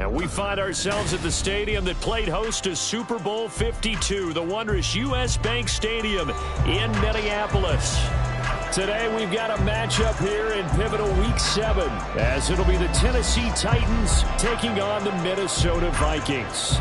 And we find ourselves at the stadium that played host to Super Bowl 52, the wondrous U.S. Bank Stadium in Minneapolis. Today we've got a matchup here in pivotal Week 7, as it'll be the Tennessee Titans taking on the Minnesota Vikings.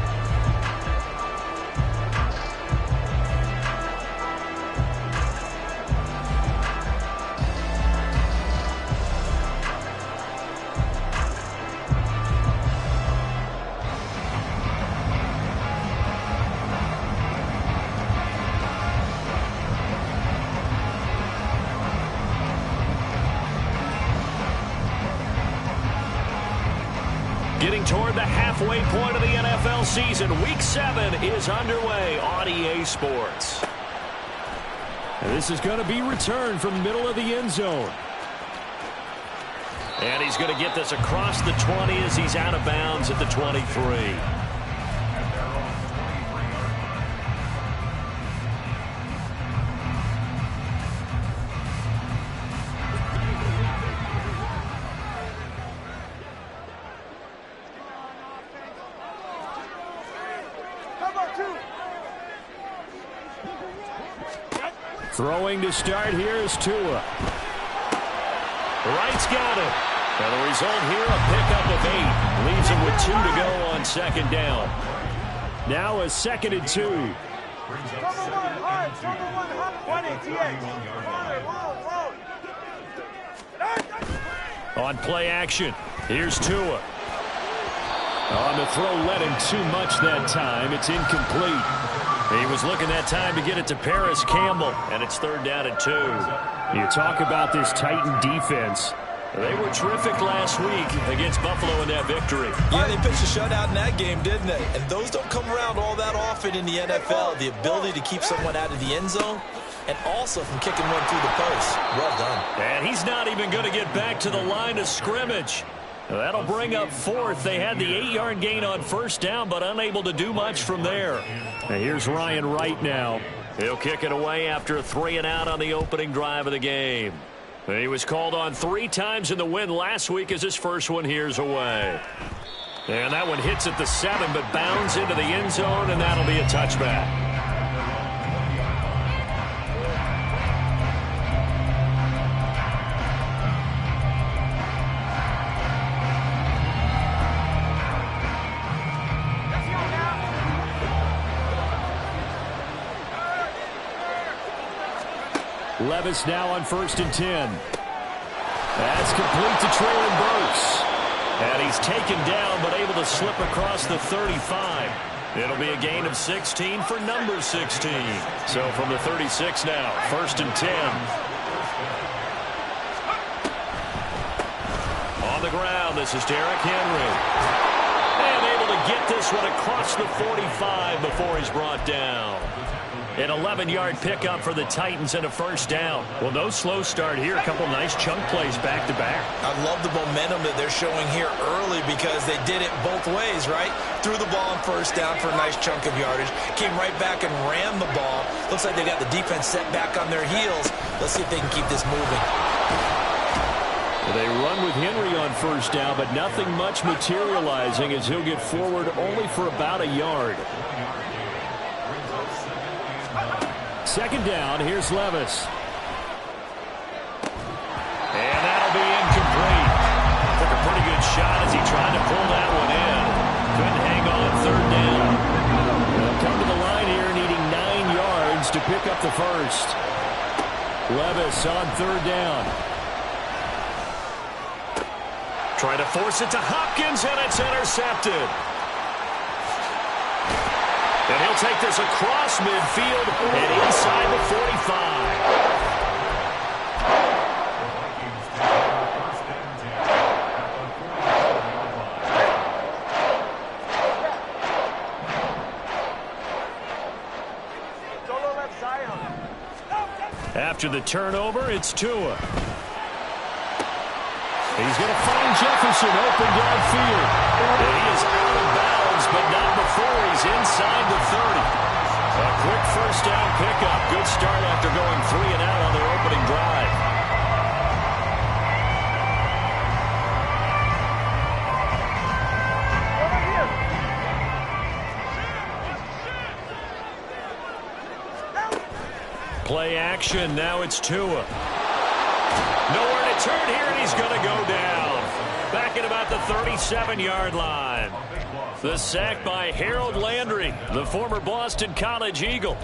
Getting toward the halfway point of the NFL season, Week 7 is underway on EA Sports. And this is going to be returned from middle of the end zone. And he's going to get this across the 20 as he's out of bounds at the 23. Throwing to start here is Tua. Wright's got it. And the result here, a pickup of 8. Leaves him with 2 to go on second down. Now a 2nd and 2. On play action, here's Tua. On the throw, led him too much that time. It's incomplete. He was looking that time to get it to Paris Campbell, and it's 3rd down and 2. You talk about this Titan defense. They were terrific last week against Buffalo in that victory. Yeah, they pitched a shutout in that game, didn't they? And those don't come around all that often in the NFL. The ability to keep someone out of the end zone and also from kicking one through the post. Well done. And he's not even going to get back to the line of scrimmage. That'll bring up 4th. They had the 8-yard gain on 1st down, but unable to do much from there. And here's Ryan Wright now. He'll kick it away after a 3-and-out on the opening drive of the game. He was called on 3 times in the win last week as his first one here's away. And that one hits at the 7, but bounds into the end zone, and that'll be a touchback. Levis now on 1st and 10. That's complete to Traylon Burks. And he's taken down but able to slip across the 35. It'll be a gain of 16 for number 16. So from the 36 now, 1st and 10. On the ground, this is Derrick Henry. And able to get this one across the 45 before he's brought down. An 11-yard pickup for the Titans and a 1st down. Well, no slow start here. A couple nice chunk plays back-to-back. I love the momentum that they're showing here early because they did it both ways, right? Threw the ball on 1st down for a nice chunk of yardage. Came right back and ran the ball. Looks like they got the defense set back on their heels. Let's see if they can keep this moving. Well, they run with Henry on 1st down, but nothing much materializing as he'll get forward only for about a yard. 2nd down, here's Levis. And that'll be incomplete. Took a pretty good shot as he tried to pull that one in. Couldn't hang on 3rd down. They'll come to the line here needing 9 yards to pick up the 1st. Levis on 3rd down. Trying to force it to Hopkins, and it's intercepted. And he'll take this across midfield and inside the 45. After the turnover, it's Tua. He's going to find Jefferson open downfield. And he is out of bounds, but not before he's inside the 30. A quick 1st down pickup. Good start after going 3-and-out on their opening drive. Play action. Now it's Tua. Nowhere to turn here, and he's going to go down. Back at about the 37-yard line. The sack by Harold Landry, the former Boston College Eagle.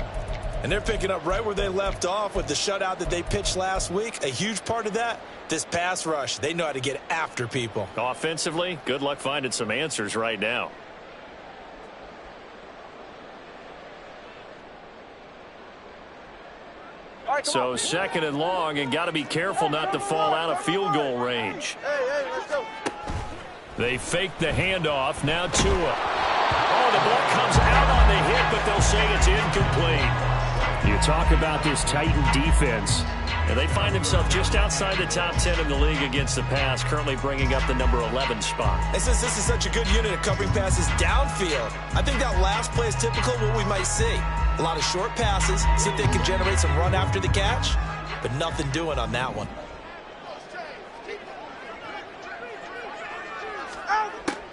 And they're picking up right where they left off with the shutout that they pitched last week. A huge part of that, this pass rush. They know how to get after people. Offensively, good luck finding some answers right now. So second and long, and got to be careful not to fall out of field goal range. Let's go. They fake the handoff. Now Tua. Oh, the ball comes out on the hit, but they'll say it's incomplete. You talk about this Titan defense, and they find themselves just outside the top 10 in the league against the pass, currently bringing up the number 11 spot. And since this is such a good unit of covering passes downfield, I think that last play is typical of what we might see. A lot of short passes, see if they can generate some run after the catch, but nothing doing on that one.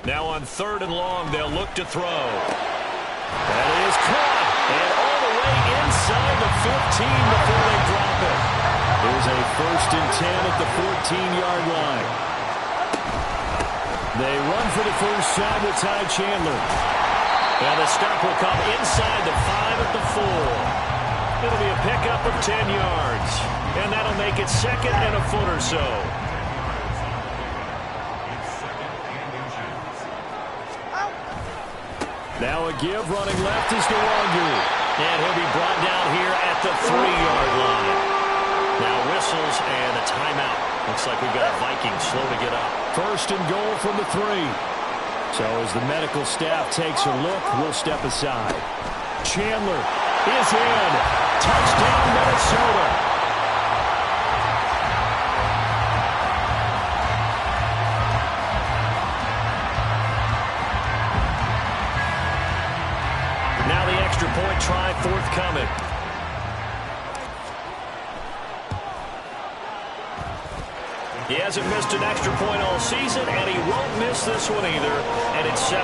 Now on third and long, they'll look to throw. That is caught, and all the way inside the 15 before they drop it. There's a 1st and 10 at the 14-yard line. They run for the first time with Ty Chandler. And the stop will come inside the 5 at the 4. It'll be a pickup of 10 yards. And that'll make it second and a foot or so. Now a give running left is DeWandu. And he'll be brought down here at the 3-yard line. Now whistles and a timeout. Looks like we've got a Vikings slow to get up. 1st and goal from the 3. So as the medical staff takes a look, we'll step aside. Chandler is in. Touchdown, Minnesota. Now the extra point try forthcoming. He hasn't missed an extra point all season, and he won't miss this one either, and it's 7-0.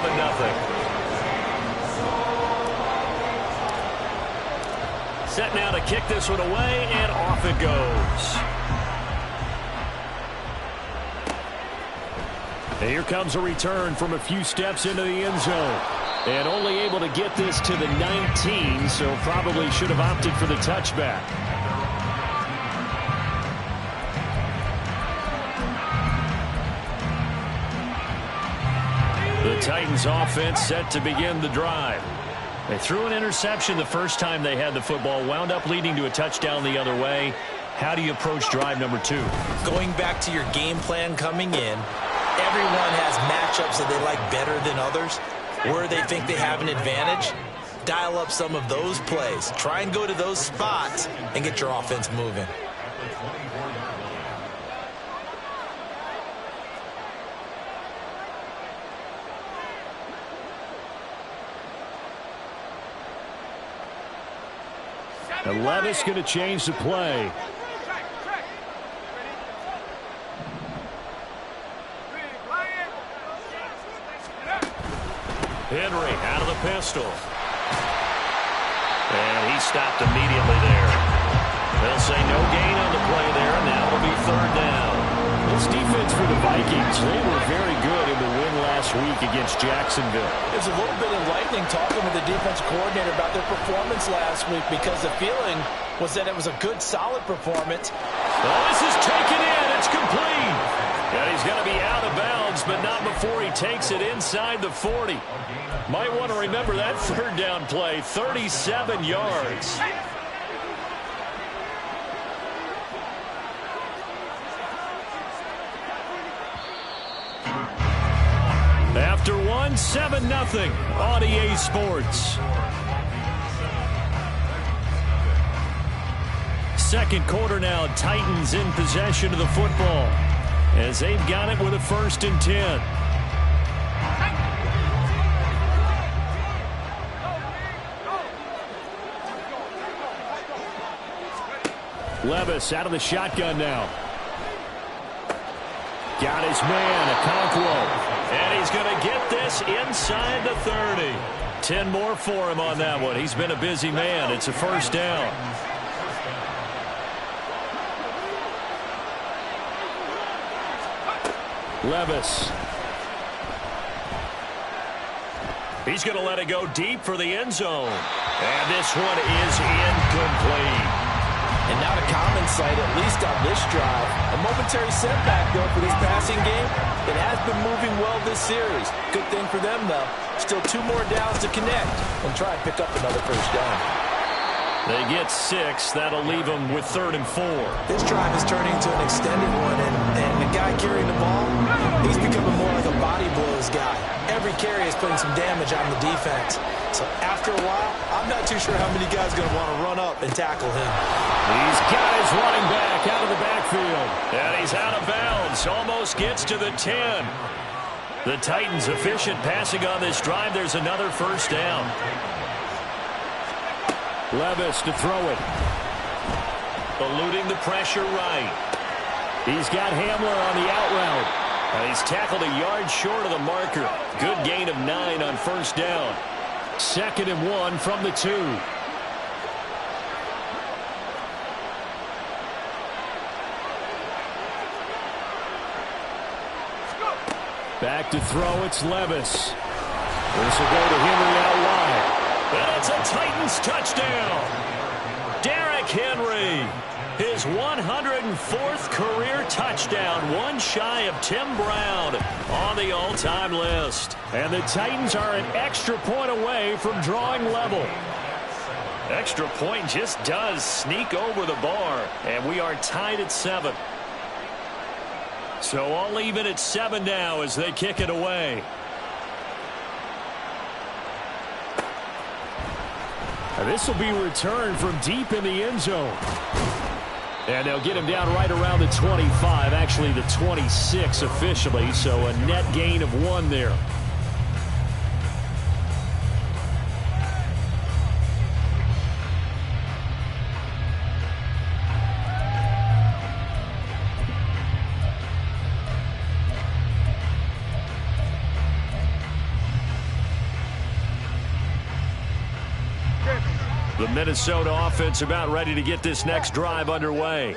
Set now to kick this one away, and off it goes. And here comes a return from a few steps into the end zone. And only able to get this to the 19, so probably should have opted for the touchback. The Titans offense set to begin the drive. They threw an interception the first time they had the football, wound up leading to a touchdown the other way. How do you approach drive number 2? Going back to your game plan coming in, everyone has matchups that they like better than others. Where they think they have an advantage, dial up some of those plays. Try and go to those spots and get your offense moving. And Levis going to change the play. Henry out of the pistol. And he stopped immediately there. They'll say no gain on the play there, and now it'll be 3rd down. This defense for the Vikings, they were very good in the win last week against Jacksonville. It was a little bit enlightening talking with the defense coordinator about their performance last week, because the feeling was that it was a good, solid performance. Well, this is taken in. It's complete. And he's going to be out of bounds, but not before he takes it inside the 40. Might want to remember that 3rd down play, 37 yards. After one, 7-0 on EA Sports. Second quarter now, Titans in possession of the football as they've got it with a 1st and 10. Levis out of the shotgun now. Got his man, Okonkwo. And he's going to get this inside the 30. 10 more for him on that one. He's been a busy man. It's a 1st down. Levis. He's going to let it go deep for the end zone. And this one is incomplete. And not a common sight, at least on this drive. A momentary setback, though, for this passing game. It has been moving well this series. Good thing for them, though. Still 2 more downs to connect and try and pick up another first down. They get 6. That'll leave them with 3rd and 4. This drive is turning into an extended one, and the guy carrying the ball, he's becoming more like a body blows guy. Every carry is putting some damage on the defense. So after a while, I'm not too sure how many guys are going to want to run up and tackle him. He's got his running back out of the backfield. And he's out of bounds. Almost gets to the 10. The Titans efficient passing on this drive. There's another first down. Levis to throw it. Eluding the pressure right. He's got Hamler on the out route. And he's tackled a yard short of the marker. Good gain of 9 on first down. 2nd and 1 from the 2. Back to throw, it's Levis. This will go to Henry out wide. And it's a Titans touchdown. Derrick Henry, his 104th career touchdown, one shy of Tim Brown on the all-time list. And the Titans are an extra point away from drawing level. Extra point just does sneak over the bar, and we are tied at 7. So all even at 7 now as they kick it away. This will be returned from deep in the end zone. And they'll get him down right around the 25, actually the 26 officially, so a net gain of 1 there. The Minnesota offense about ready to get this next drive underway.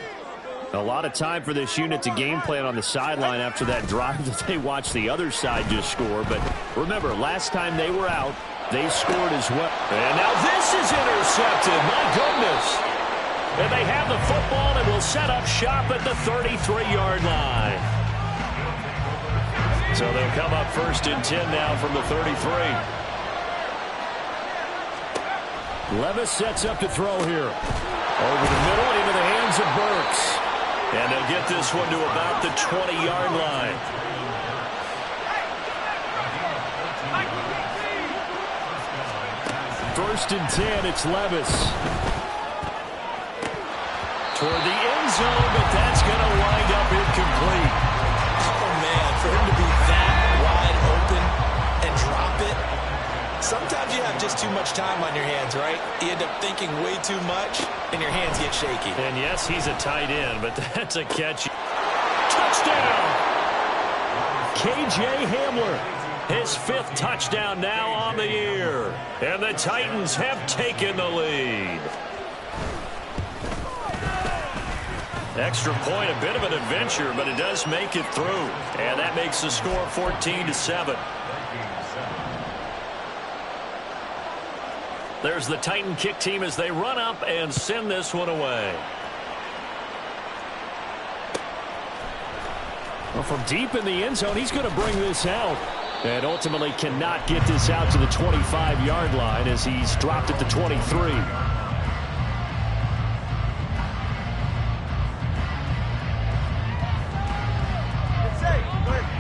A lot of time for this unit to game plan on the sideline after that drive that they watched the other side just score. But remember, last time they were out, they scored as well. And now this is intercepted. My goodness. And they have the football and will set up shop at the 33-yard line. So they'll come up 1st and 10 now from the 33. Levis sets up to throw here. Over the middle, into the hands of Burks. And they'll get this one to about the 20-yard line. First and 10, it's Levis. Toward the end zone, but that's going to wind up incomplete. Oh, man, for him to be that wide open and drop it. Sometimes you have just too much time on your hands, right? You end up thinking way too much, and your hands get shaky. And yes, he's a tight end, but that's a catch. Touchdown! K.J. Hamler, his 5th touchdown now on the year. And the Titans have taken the lead. Extra point, a bit of an adventure, but it does make it through. And that makes the score 14-7. There's the Titan kick team as they run up and send this one away. Well, from deep in the end zone, he's going to bring this out. And ultimately cannot get this out to the 25-yard line as he's dropped at the 23.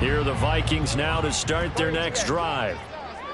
Here are the Vikings now to start their next drive.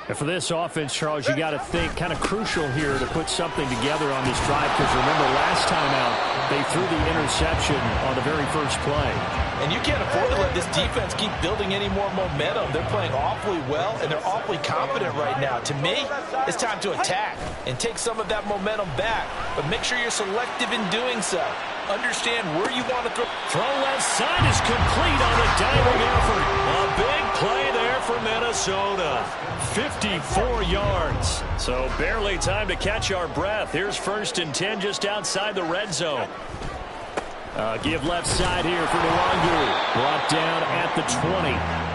And for this offense, Charles, you got to think kind of crucial here to put something together on this drive because remember last time out they threw the interception on the very first play. And you can't afford to let this defense keep building any more momentum. They're playing awfully well, and they're awfully confident right now. To me, it's time to attack and take some of that momentum back. But make sure you're selective in doing so. Understand where you want to throw. Throw left side is complete on a diving effort. A big play there for Minnesota. 54 yards. So barely time to catch our breath. Here's 1st and 10 just outside the red zone. Give left side here for Nwangu. Brought down at the 20.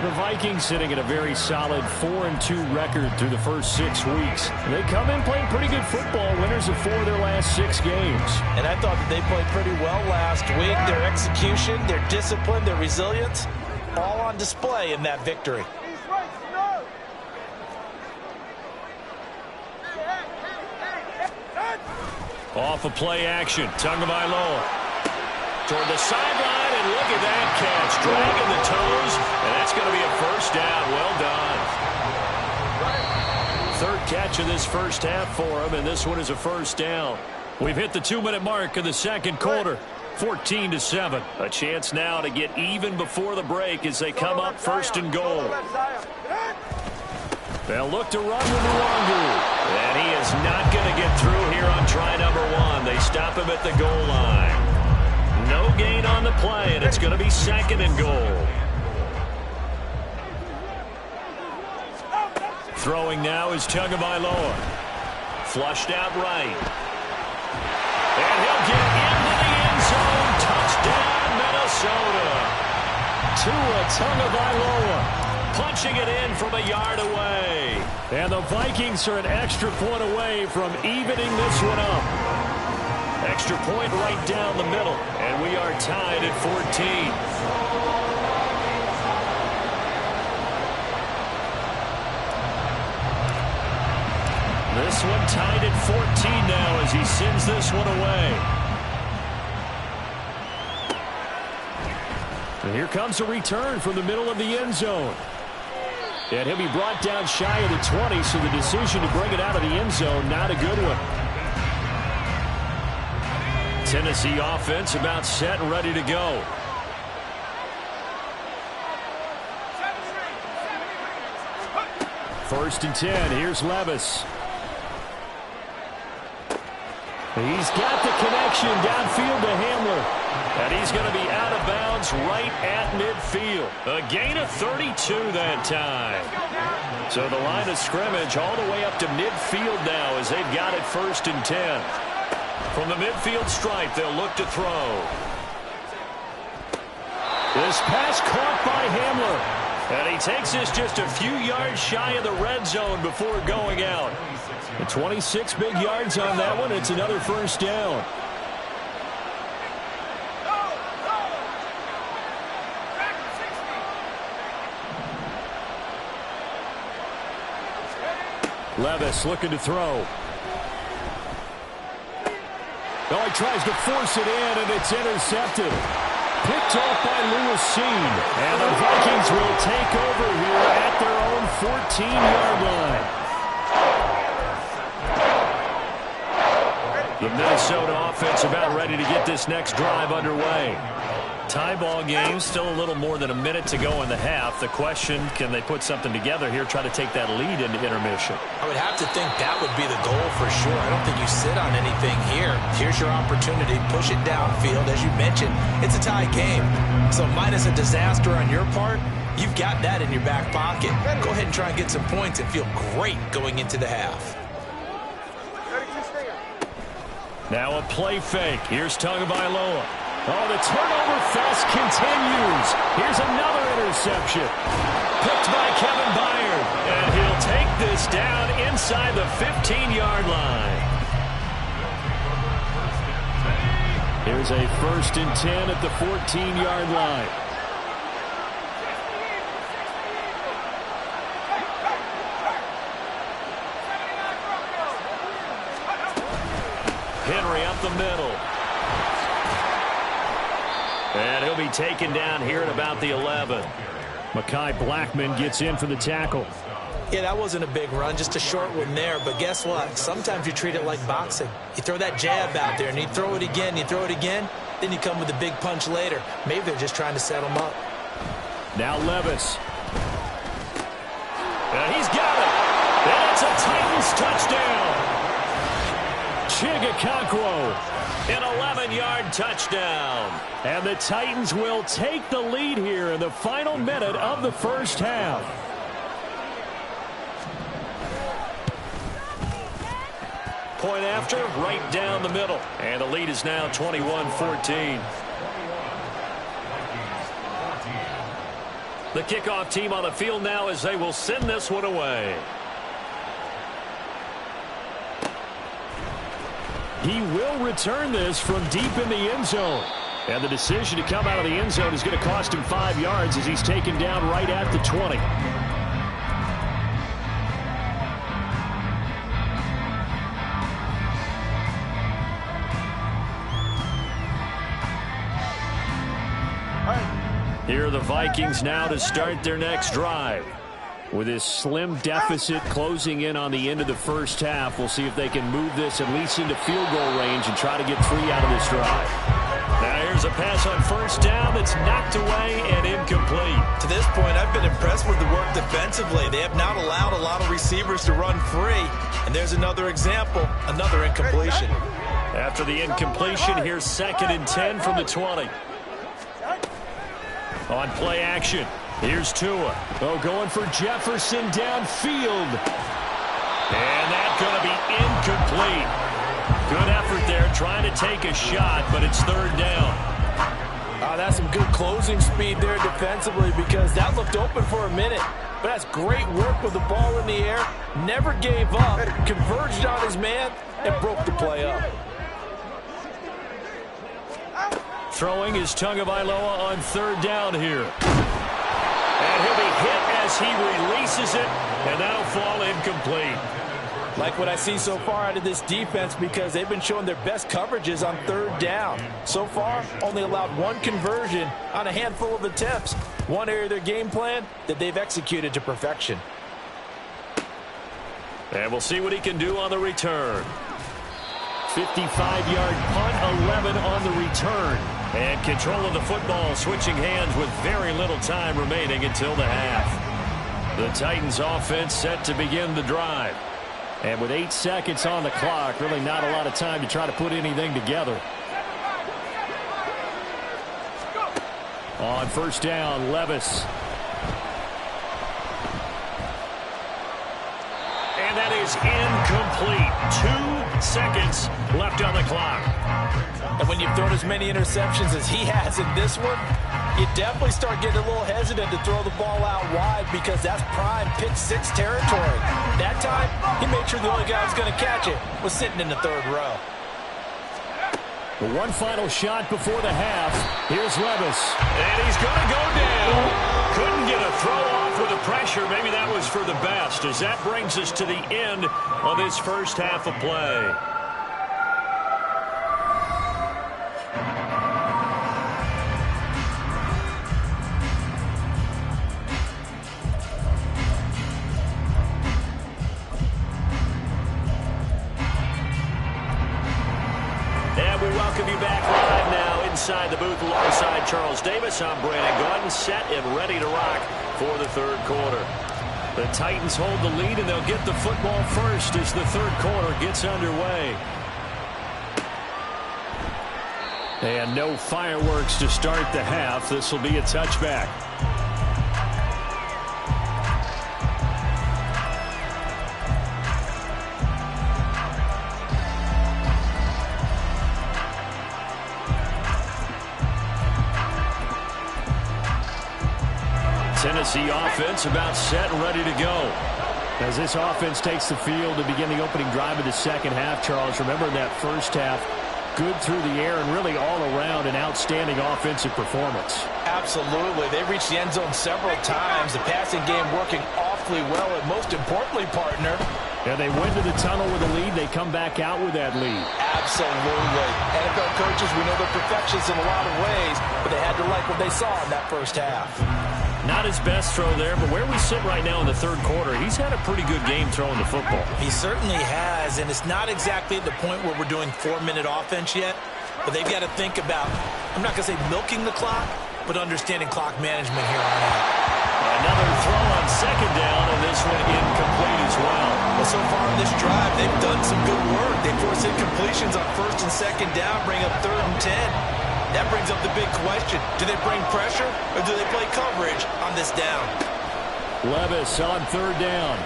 The Vikings sitting at a very solid 4-2 record through the first 6 weeks. They come in playing pretty good football, winners of 4 of their last 6 games. And I thought that they played pretty well last week. Their execution, their discipline, their resilience, all on display in that victory. Off of play action, Tagovailoa toward the sideline, and look at that catch, dragging the toes, and that's going to be a first down. Well done. Third catch of this first half for him, and this one is a first down. We've hit the 2-minute mark of the second quarter, 14-7. A chance now to get even before the break as they come up first and goal. They'll look to run with Nwangu, and he is not going to get through here on try number 1. They stop him at the goal line. No gain on the play, and it's going to be second and goal. Throwing now is Tagovailoa. Flushed out right. And he'll get into the end zone. Touchdown, Minnesota. Tua Tagovailoa punching it in from a yard away. And the Vikings are an extra point away from evening this one up. Extra point right down the middle, and we are tied at 14. This one tied at 14 now as he sends this one away. And here comes a return from the middle of the end zone. And he'll be brought down shy of the 20, so the decision to bring it out of the end zone, not a good one. Tennessee offense about set and ready to go. First and 10. Here's Levis. He's got the connection downfield to Hamler. And he's going to be out of bounds right at midfield. A gain of 32 that time. So the line of scrimmage all the way up to midfield now as they've got it first and 10. From the midfield stripe, they'll look to throw. This pass caught by Hamler. And he takes this just a few yards shy of the red zone before going out. 26 big yards on that one. It's another first down. Levis looking to throw. Oh, he tries to force it in, and it's intercepted. Picked off by Lewis Seen. And the Vikings will take over here at their own 14-yard line. The Minnesota offense about ready to get this next drive underway. Tie ball game, still a little more than a minute to go in the half. The question, can they put something together here, try to take that lead into intermission? I would have to think that would be the goal for sure. I don't think you sit on anything here. Here's your opportunity. Push it downfield. As you mentioned, it's a tie game. So minus a disaster on your part, you've got that in your back pocket. Go ahead and try and get some points and feel great going into the half. Now a play fake. Here's Tagovailoa. Oh, the turnover fest continues. Here's another interception. Picked by Kevin Byard. And he'll take this down inside the 15-yard line. Here's a first and 10 at the 14-yard line. Henry up the middle. And he'll be taken down here at about the 11. Mekhi Blackman gets in for the tackle. Yeah, that wasn't a big run, just a short one there. But guess what? Sometimes you treat it like boxing. You throw that jab out there, and you throw it again, then you come with a big punch later. Maybe they're just trying to set him up. Now Levis. And he's got it. And it's a Titans touchdown. Chigakonkwo. An 11-yard touchdown. And the Titans will take the lead here in the final minute of the first half. Point after, right down the middle. And the lead is now 21-14. The kickoff team on the field now as they will send this one away. He will return this from deep in the end zone. And the decision to come out of the end zone is going to cost him 5 yards as he's taken down right at the 20. Here are the Vikings now to start their next drive. With this slim deficit closing in on the end of the first half, we'll see if they can move this at least into field goal range and try to get 3 out of this drive. Now here's a pass on first down that's knocked away and incomplete. To this point, I've been impressed with the work defensively. They have not allowed a lot of receivers to run free. And there's another example, another incompletion. After the incompletion, here's 2nd and 10 from the 20. On play action, here's Tua. Oh, going for Jefferson downfield. And that's going to be incomplete. Good effort there, trying to take a shot, but it's 3rd down. That's some good closing speed there defensively because that looked open for a minute. But that's great work with the ball in the air. Never gave up, converged on his man, and broke the play up. Throwing is Tagovailoa on 3rd down here. And he'll be hit as he releases it, and that'll fall incomplete. Like what I see so far out of this defense because they've been showing their best coverages on 3rd down. So far, only allowed 1 conversion on a handful of attempts. One area of their game plan that they've executed to perfection. And we'll see what he can do on the return. 55-yard punt, 11 on the return. And control of the football, switching hands with very little time remaining until the half. The Titans offense set to begin the drive. And with 8 seconds on the clock, really not a lot of time to try to put anything together. On first down, Levis. And that is incomplete. 2 seconds left on the clock. And when you've thrown as many interceptions as he has in this one, you definitely start getting a little hesitant to throw the ball out wide because that's prime pick 6 territory. That time, he made sure the only guy who was going to catch it was sitting in the 3rd row. One final shot before the half. Here's Levis. And he's going to go down. Couldn't get a throw off with the pressure. Maybe that was for the best as that brings us to the end of this first half of play. Welcome you back live now inside the booth alongside Charles Davis. I'm Brandon Gaudin, set and ready to rock for the 3rd quarter. The Titans hold the lead, and they'll get the football first as the 3rd quarter gets underway. And no fireworks to start the half. This will be a touchback. Tennessee offense about set and ready to go. As this offense takes the field to begin the opening drive of the 2nd half, Charles, remember that first half, good through the air and really all around an outstanding offensive performance. Absolutely. They reached the end zone several times. The passing game working awfully well, and most importantly, partner. Yeah, they went to the tunnel with a lead. They come back out with that lead. Absolutely. NFL coaches, we know they're perfectionists in a lot of ways, but they had to like what they saw in that first half. Not his best throw there, but where we sit right now in the 3rd quarter, he's had a pretty good game throwing the football. He certainly has, and it's not exactly at the point where we're doing 4-minute offense yet, but they've got to think about, I'm not going to say milking the clock, but understanding clock management here on out. Another throw on 2nd down, and this one incomplete as well. Well, so far in this drive, they've done some good work. They force incompletions on 1st and 2nd down, bring up 3rd and 10. That brings up the big question. Do they bring pressure or do they play coverage on this down? Levis on 3rd down.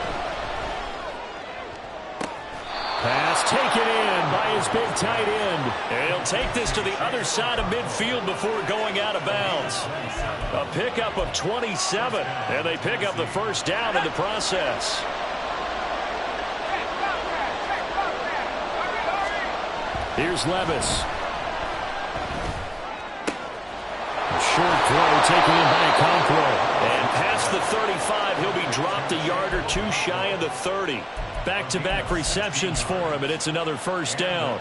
Pass taken in by his big tight end. And he'll take this to the other side of midfield before going out of bounds. A pickup of 27, and they pick up the first down in the process. Here's Levis. Short throw taken in by Okonkwo. And past the 35, he'll be dropped a yard or two shy of the 30. Back-to-back receptions for him, and it's another first down.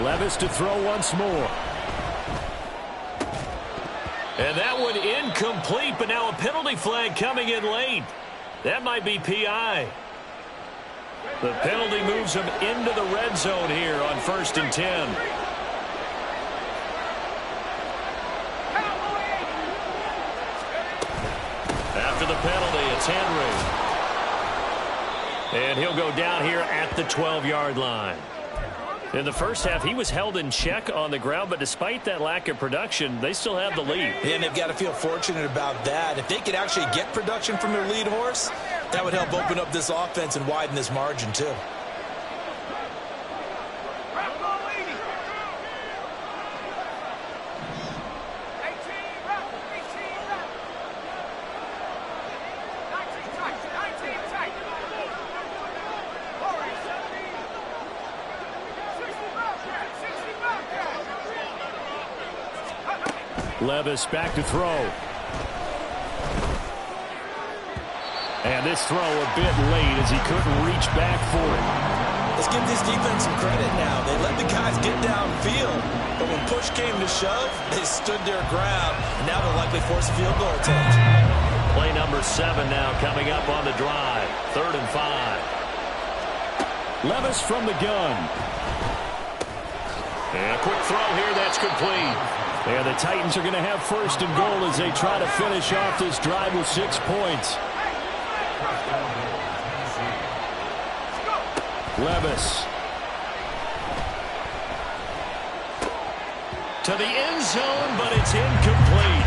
Levis to throw once more. And that one incomplete, but now a penalty flag coming in late. That might be PI. The penalty moves him into the red zone here on 1st and 10. After the penalty, it's Henry. And he'll go down here at the 12-yard line. In the first half, he was held in check on the ground, but despite that lack of production, they still have the lead. And they've got to feel fortunate about that. If they could actually get production from their lead horse, that would help open up this offense and widen this margin, too. Levis back to throw. And this throw a bit late as he couldn't reach back for it. Let's give this defense some credit now. They let the guys get downfield, but when push came to shove, they stood their ground, and now they'll likely force a field goal attempt. Play number 7 now coming up on the drive. 3rd and 5. Levis from the gun. And a quick throw here, that's complete. And the Titans are going to have 1st and goal as they try to finish off this drive with 6 points. Levis. To the end zone, but it's incomplete.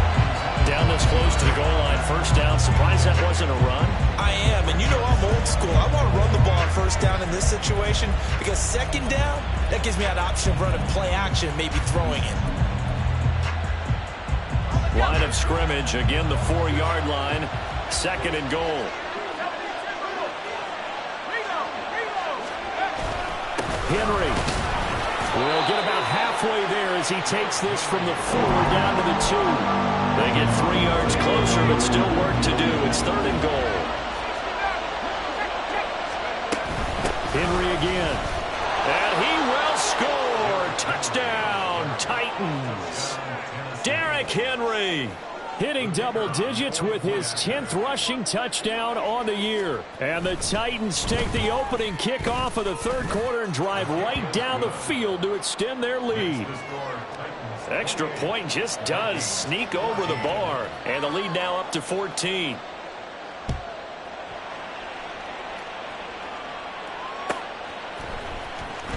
Down this close to the goal line, 1st down. Surprised that wasn't a run? I am, and you know I'm old school. I want to run the ball on 1st down in this situation because 2nd down, that gives me an option of running play action and maybe throwing it. Line of scrimmage, again the 4-yard line, 2nd and goal. Henry will get about halfway there as he takes this from the 4 down to the 2. They get 3 yards closer, but still work to do. It's 3rd and goal. Henry again. And he will score. Touchdown, Titans. Derrick Henry hitting double digits with his 10th rushing touchdown on the year. And the Titans take the opening kickoff of the 3rd quarter and drive right down the field to extend their lead. Extra point just does sneak over the bar. And the lead now up to 14.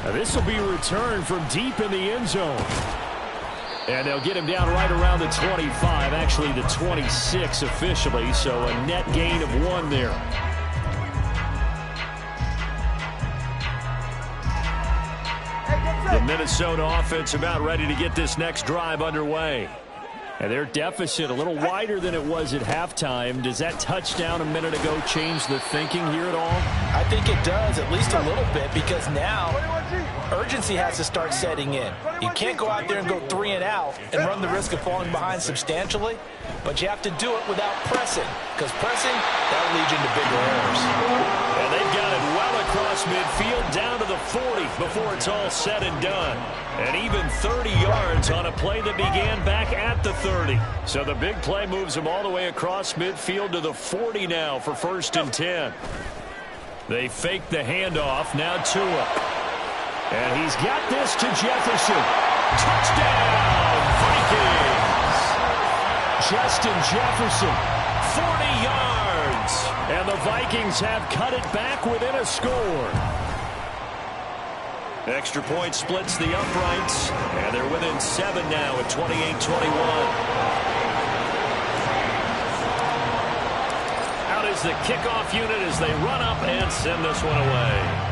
Now this will be returned from deep in the end zone. And they'll get him down right around the 25, actually the 26 officially, so a net gain of 1 there. The Minnesota offense about ready to get this next drive underway. And their deficit a little wider than it was at halftime. Does that touchdown a minute ago change the thinking here at all? I think it does, at least a little bit, because now urgency has to start setting in. You can't go out there and go 3 and out and run the risk of falling behind substantially, but you have to do it without pressing, because pressing, that'll lead you into bigger errors. And they've got it well across midfield down to the 40 before it's all said and done. And even 30 yards on a play that began back at the 30. So the big play moves them all the way across midfield to the 40 now for 1st and 10. They fake the handoff. Now Tua. And he's got this to Jefferson. Touchdown, Vikings! Justin Jefferson, 40 yards. And the Vikings have cut it back within a score. Extra point splits the uprights, and they're within 7 now at 28-21. Out is the kickoff unit as they run up and send this one away.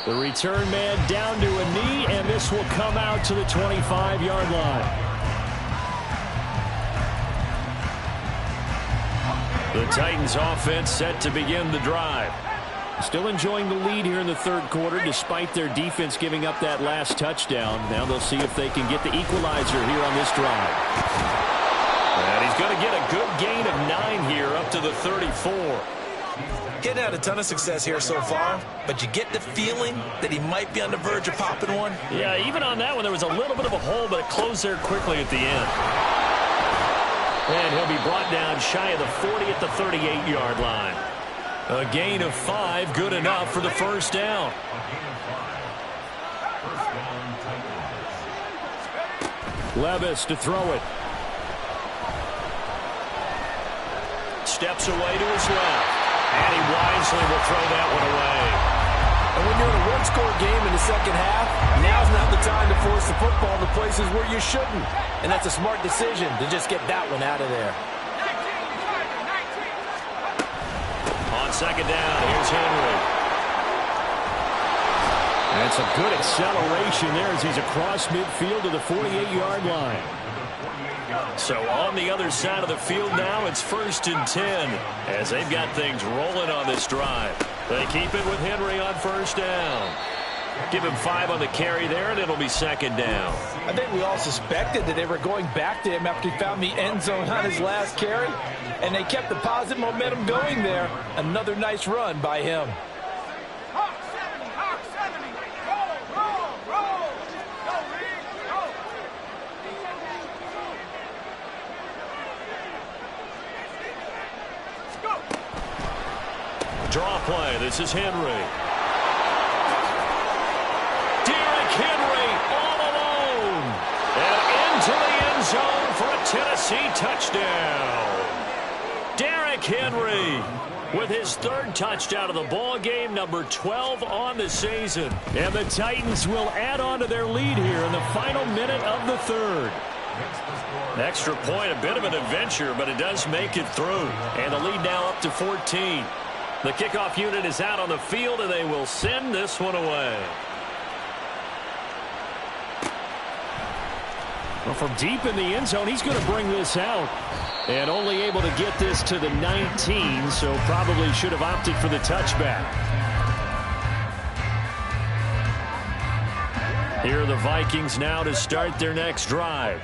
The return man down to a knee, and this will come out to the 25-yard line. The Titans offense set to begin the drive. Still enjoying the lead here in the third quarter despite their defense giving up that last touchdown. Now they'll see if they can get the equalizer here on this drive. And he's going to get a good gain of 9 here up to the 34. Getting had a ton of success here so far, but you get the feeling that he might be on the verge of popping one. Yeah, even on that one, there was a little bit of a hole, but it closed there quickly at the end. And he'll be brought down shy of the 40 at the 38-yard line. A gain of 5, good enough for the first down. Levis to throw it. Steps away to his left. And he wisely will throw that one away. And when you're in a one-score game in the second half, now's not the time to force the football to places where you shouldn't. And that's a smart decision to just get that one out of there. On second down, here's Henry. That's a good acceleration there as he's across midfield to the 48-yard line. So on the other side of the field now, it's 1st and 10 as they've got things rolling on this drive. They keep it with Henry on first down. Give him 5 on the carry there, and it'll be second down. I think we all suspected that they were going back to him after he found the end zone on his last carry, and they kept the positive momentum going there. Another nice run by him. Draw play. This is Henry. Derrick Henry all alone. And into the end zone for a Tennessee touchdown. Derrick Henry with his 3rd touchdown of the ball game, number 12 on the season. And the Titans will add on to their lead here in the final minute of the 3rd. Extra point, a bit of an adventure, but it does make it through. And the lead now up to 14. The kickoff unit is out on the field, and they will send this one away. Well, from deep in the end zone, he's going to bring this out. And only able to get this to the 19, so probably should have opted for the touchback. Here are the Vikings now to start their next drive.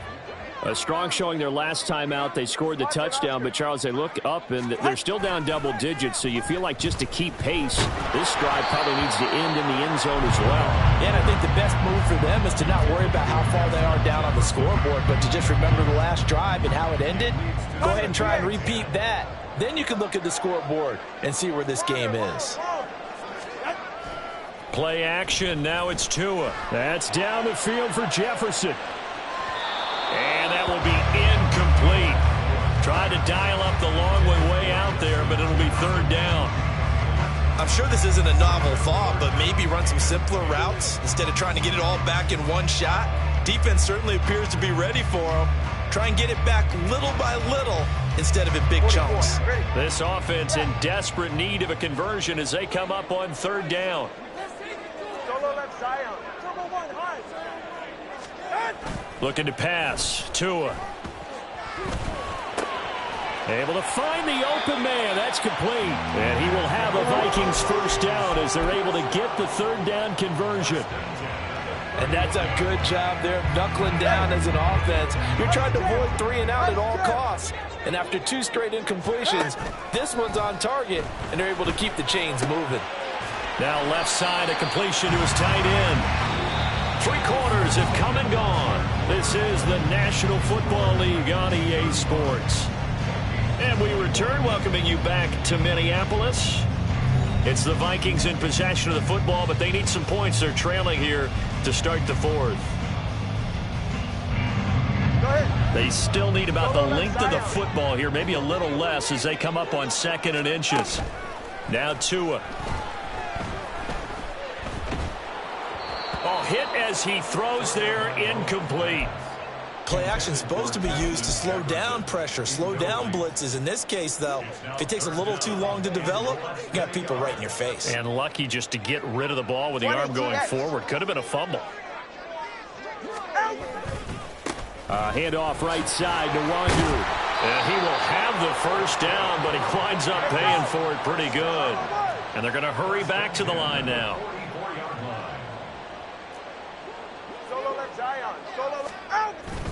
A strong showing their last time out. They scored the touchdown, but, Charles, they look up, and they're still down double digits, so you feel like just to keep pace, this drive probably needs to end in the end zone as well. And I think the best move for them is to not worry about how far they are down on the scoreboard, but to just remember the last drive and how it ended. Go ahead and try and repeat that. Then you can look at the scoreboard and see where this game is. Play action. Now it's Tua. That's down the field for Jefferson. And that will be incomplete. Tried to dial up the long way out there, but it'll be 3rd down. I'm sure this isn't a novel thought, but maybe run some simpler routes instead of trying to get it all back in one shot. Defense certainly appears to be ready for him. Try and get it back little by little instead of in big chunks. This offense in desperate need of a conversion as they come up on 3rd down. Looking to pass. Tua. Able to find the open man. That's complete. And he will have a Vikings first down as they're able to get the 3rd down conversion. And that's a good job there, knuckling down as an offense. You're trying to avoid 3 and out at all costs. And after 2 straight incompletions, this one's on target, and they're able to keep the chains moving. Now left side, a completion to his tight end. 3 quarters have come and gone. This is the National Football League on EA Sports. And we return, welcoming you back to Minneapolis. It's the Vikings in possession of the football, but they need some points. They're trailing here to start the 4th. They still need about the length of the football here, maybe a little less as they come up on 2nd and inches. Now Tua. Oh, hit as he throws there, incomplete. Play action is supposed to be used to slow down pressure, slow down blitzes. In this case, though, if it takes a little too long to develop, you got people right in your face. And lucky just to get rid of the ball with the arm going forward. Could have been a fumble. Handoff right side to Wandu. And he will have the first down, but he winds up paying for it pretty good. And they're going to hurry back to the line now.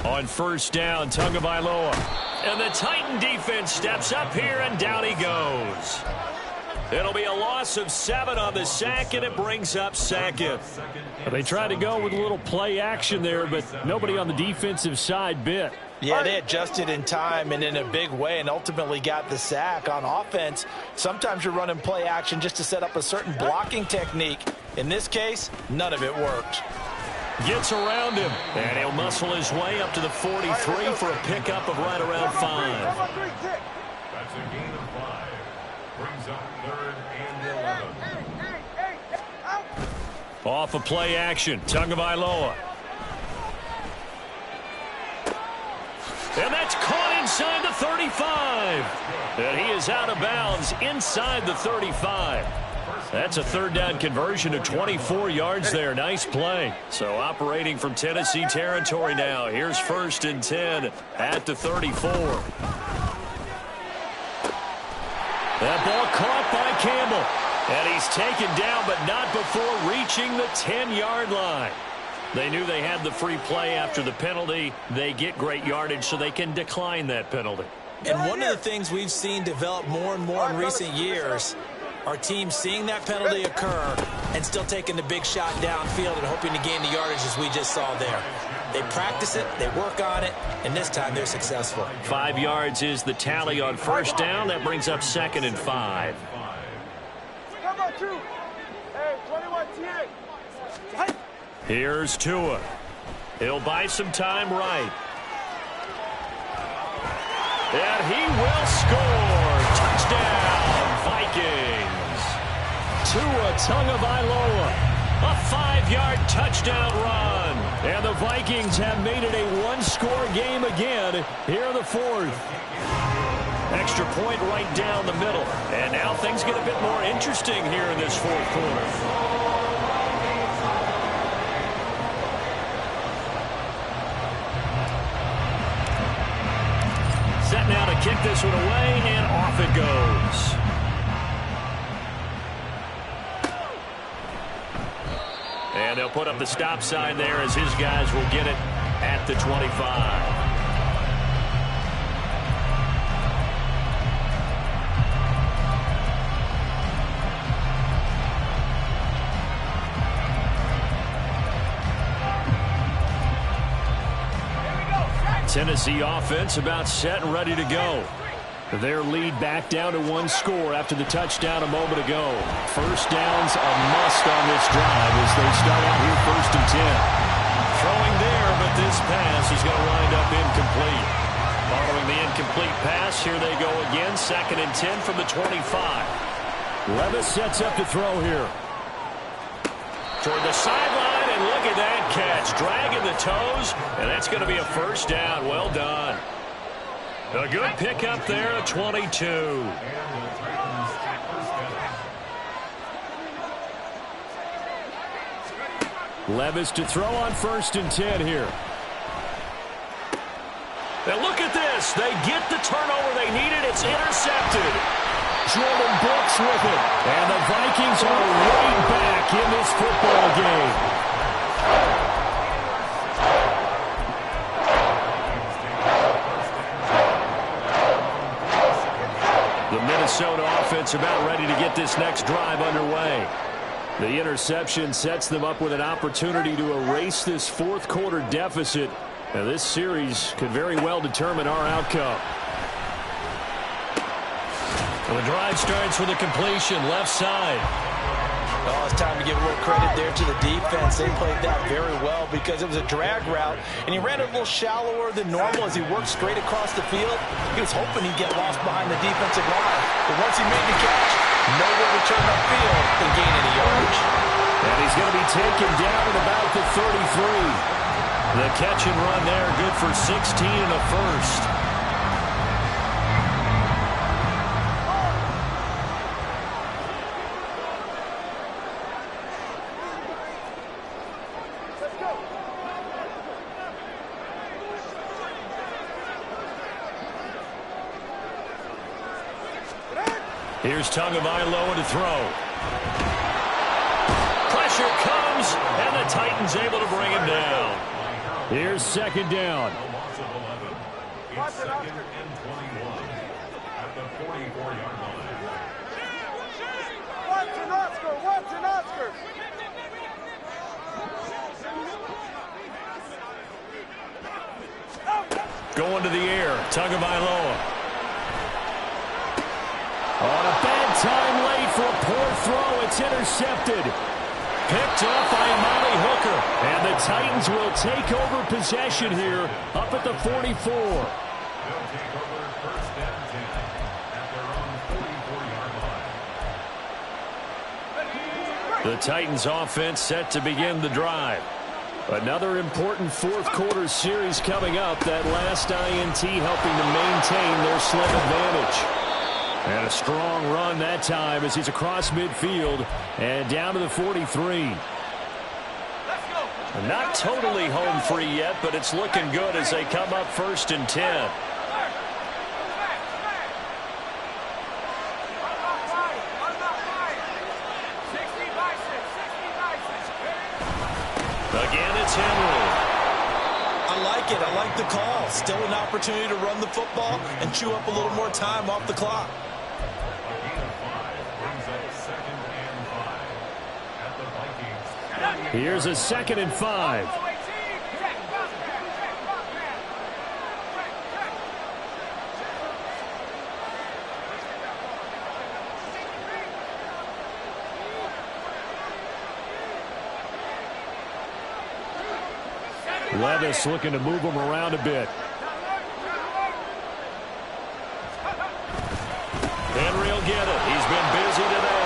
On first down, Tagovailoa. And the Titan defense steps up here, and down he goes. It'll be a loss of 7 on the sack, and it brings up second. They tried to go with a little play action there, but nobody on the defensive side bit. Yeah, they adjusted in time and in a big way and ultimately got the sack. On offense, sometimes you're running play action just to set up a certain blocking technique. In this case, none of it worked. Gets around him, and he'll muscle his way up to the 43 for a pickup of right around 5. That's a gain of 5. Brings up 3rd and 11. Off of play action, Tagovailoa. And that's caught inside the 35. And he is out of bounds inside the 35. That's a 3rd down conversion of 24 yards there. Nice play. So operating from Tennessee territory now. Here's 1st and 10 at the 34. That ball caught by Campbell. And he's taken down, but not before reaching the 10-yard line. They knew they had the free play after the penalty. They get great yardage, so they can decline that penalty. And one of the things we've seen develop more and more in recent years are teams seeing that penalty occur and still taking the big shot downfield and hoping to gain the yardage as we just saw there. They practice it, they work on it, and this time they're successful. 5 yards is the tally on first down. That brings up 2nd and 5. Here's Tua. He'll buy some time right. And he will score. Touchdown, Vikings. Tua Tagovailoa. A 5-yard touchdown run. And the Vikings have made it a one-score game again here in the 4th. Extra point right down the middle. And now things get a bit more interesting here in this 4th quarter. Set now to kick this one away, and off it goes. And they'll put up the stop sign there as his guys will get it at the 25. Tennessee offense about set and ready to go. Their lead back down to 1 score after the touchdown a moment ago. First down's a must on this drive as they start out here 1st and 10. Throwing there, but this pass is going to wind up incomplete. Following the incomplete pass, here they go again. 2nd and 10 from the 25. Levis sets up to throw here. Toward the sideline, and look at that catch. Dragging the toes, and that's going to be a first down. Well done. A good pickup there at 22. Levis to throw on 1st and 10 here. And look at this. They get the turnover they needed. It's intercepted. Jordan Brooks with it. And the Vikings are right back in this football game. The Minnesota offense about ready to get this next drive underway. The interception sets them up with an opportunity to erase this 4th quarter deficit. And this series could very well determine our outcome. Well, the drive starts with a completion left side. Oh, it's time to give a little credit there to the defense. They played that very well because it was a drag route, and he ran it a little shallower than normal as he worked straight across the field. He was hoping he'd get lost behind the defensive line, but once he made the catch, Nowhere to turn upfield and gain any yardage. And he's going to be taken down at about the 33. The catch and run there, good for 16 and a first. Here's Tagovailoa to throw. Pressure comes, and the Titans able to bring him down. Here's second down. It's second and 21 at the 44-yard line. Watch an Oscar. Going to the air, Tagovailoa. On a bad time late for a poor throw. It's intercepted. Picked off by Amari Hooker. And the Titans will take over possession here up at the 44. They'll take over first and 10 at their own 44-yard line. The Titans offense set to begin the drive. Another important fourth quarter series coming up. That last INT helping to maintain their slim advantage. And a strong run that time as he's across midfield and down to the 43. Not totally home free yet, but it's looking good as they come up first and 10. Again, it's Henry. I like it. I like the call. Still an opportunity to run the football and chew up a little more time off the clock. Here's a second and 5. Levis looking to move him around a bit. Henry will get it. He's been busy today.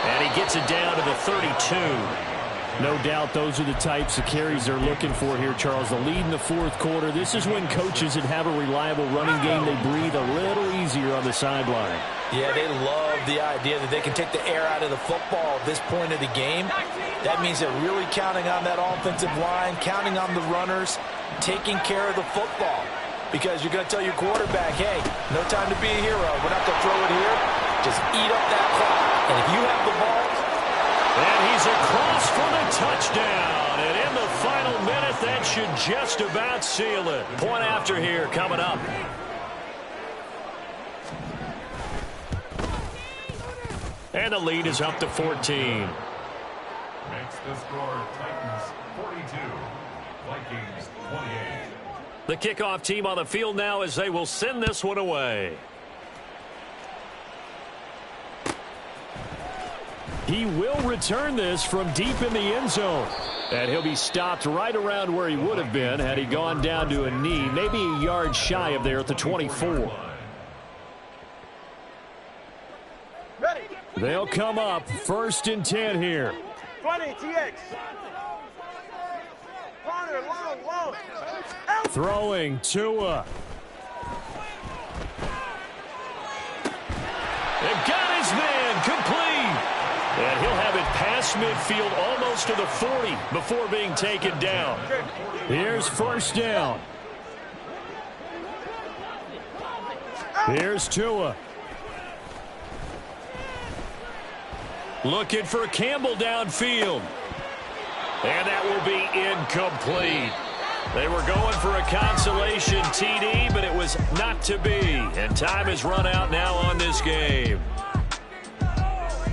And he gets it down to the 32. No doubt those are the types of carries they're looking for here, Charles. The lead in the fourth quarter. This is when coaches that have a reliable running game, they breathe a little easier on the sideline. Yeah, they love the idea that they can take the air out of the football at this point of the game. That means they're really counting on that offensive line, counting on the runners, taking care of the football. Because you're going to tell your quarterback, hey, no time to be a hero. We're not going to throw it here. Just eat up that clock. And if you have the ball. And he's across for the touchdown. And in the final minute, that should just about seal it. Point after here coming up. And the lead is up to 14. Makes the score Titans 42, Vikings 28. The kickoff team on the field now as they will send this one away. He will return this from deep in the end zone. And he'll be stopped right around where he would have been had he gone down to a knee, maybe a yard shy of there at the 24. They'll come up first and 10 here. 20, TX. Corner, long. Throwing Tua. They've got his man complete. And he'll have it past midfield almost to the 40 before being taken down. Here's first down. Here's Tua. Looking for Campbell downfield. And that will be incomplete. They were going for a consolation TD, but it was not to be. And time has run out now on this game.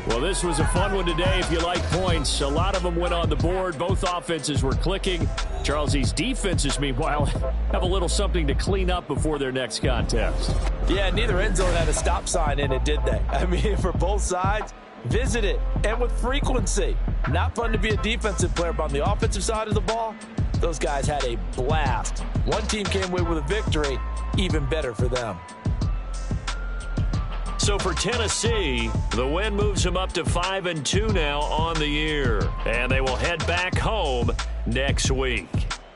Well, this was a fun one today if you like points. A lot of them went on the board. Both offenses were clicking. Charles, these defenses, meanwhile, have a little something to clean up before their next contest. Yeah, neither end zone had a stop sign in it, did they? I mean, for both sides, visit it, and with frequency. Not fun to be a defensive player, but on the offensive side of the ball, those guys had a blast. One team came away with a victory, even better for them. So for Tennessee, the win moves them up to 5-2 now on the year. And they will head back home next week.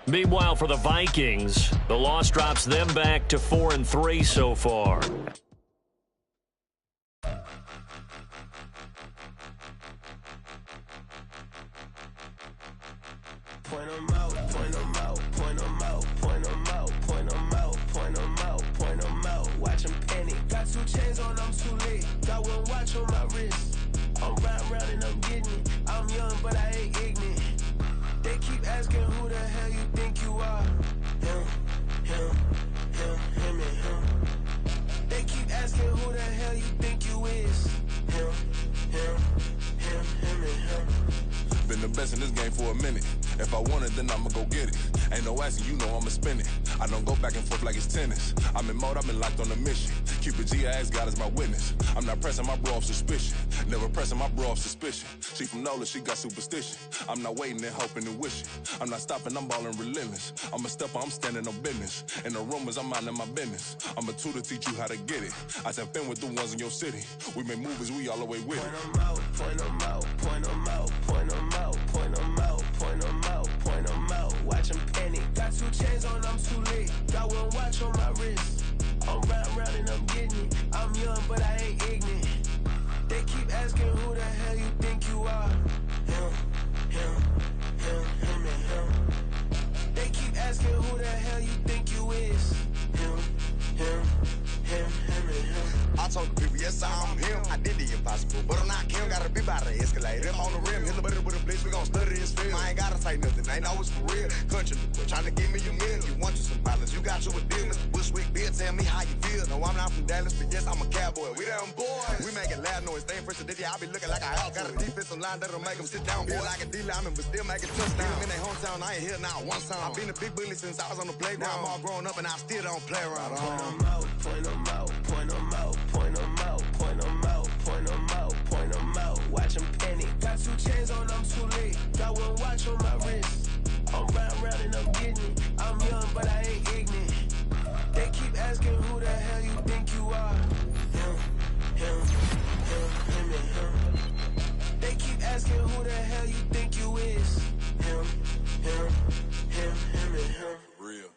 Meanwhile, for the Vikings, the loss drops them back to 4-3 so far. Point 'em out, point 'em out, point 'em out, point 'em out, point 'em out, point 'em out, point 'em out. Watch 'em panic. Got 2 chains on, I'm too late. Got 1 watch on my wrist. I'm riding round and I'm getting it. I'm young, but I ain't ignorant. They keep asking who the hell you think you are. Him, him, him, him, and him. They keep asking who the hell you think you is. Him, him, him, him, and him. Been the best in this game for a minute. If I want it, then I'ma go get it. Ain't no asking, you know I'ma spin it. I don't go back and forth like it's tennis. I'm in mode, I've been locked on a mission. Keep it G, I ask God as my witness. I'm not pressing my bro off suspicion. Never pressing my bro off suspicion. She from NOLA, she got superstition. I'm not waiting and hoping and wishing. I'm not stopping, I'm balling relentless. I'm a stepper, I'm standing on business. In the rumors, I'm minding my business. I'm a tutor, teach you how to get it. I said, fin with the ones in your city. We make movies, we all the way with it. Point 'em out, point 'em out, point 'em out, point 'em out, point 'em out, point 'em out, point 'em out. Watch 'em panic. Got 2 chains on, I'm too late. Got 1 watch on my wrist. I'm riding round and I'm getting it. I'm young, but I ain't ignorant. They keep asking who the hell you think you are. Him, him, him, him, and him. They keep asking who the hell you think you is. Him, him, him, him, and him. I told the people, yes, I'm him. I did the impossible, but I'm not him. Gotta be by the escalator. I'm on the rim, hit the butter with a blitz. We gon' study this film. I ain't gotta say nothing, ain't know it's for real. Country, trying to give me a meal. You want you some balance, you got you a deal. Mr. Bushwick, Bill, tell me how you feel. No, I'm not from Dallas, but yes, I'm a cowboy. We them boys. We making loud noise, staying fresh to this. I be looking like a house. Got a defensive line that'll make them sit down. Feel like a D-lineman, but still making touchdowns. In their hometown, I ain't here now one time. I've been a big bully since I was on the playground. I'm all grown up and I still don't play around. Point 'em out, point 'em out, point 'em out, point 'em out, point 'em out, point 'em out, point 'em out. Watch 'em panic. Got 2 chains on, I'm too late. Got 1 watch on my wrist. I'm riding round and I'm getting it. I'm young, but I ain't ignorant. They keep asking who the hell you think you are. Him, him, him, him, and him. They keep asking who the hell you think you is. Him, him, him, him, and him. Real.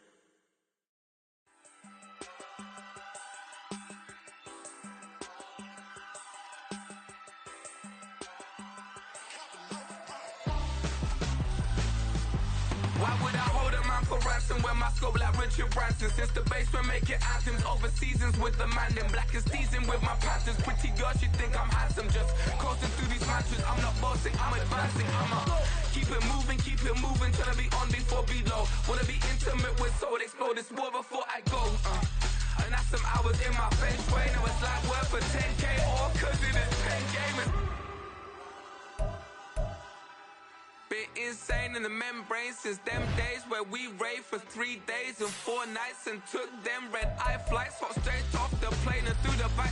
Why would I hold a man for ransom when my scope like Richard Branson? Since the basement making anthems over seasons with the man, then black is seasoned with my patterns. Pretty girls, you think I'm handsome, just coasting through these matches. I'm not bossing, I'm advancing. Keep it moving, tryna be on before below. Wanna be intimate with soul, explore this war before I go. And that's some hours in my feng shui. Now it's like work for 10K, all cause it is pen gaming. Bit insane in the membrane since them days where we raved for 3 days and 4 nights and took them red eye flights, hot straight off the plane and through the back.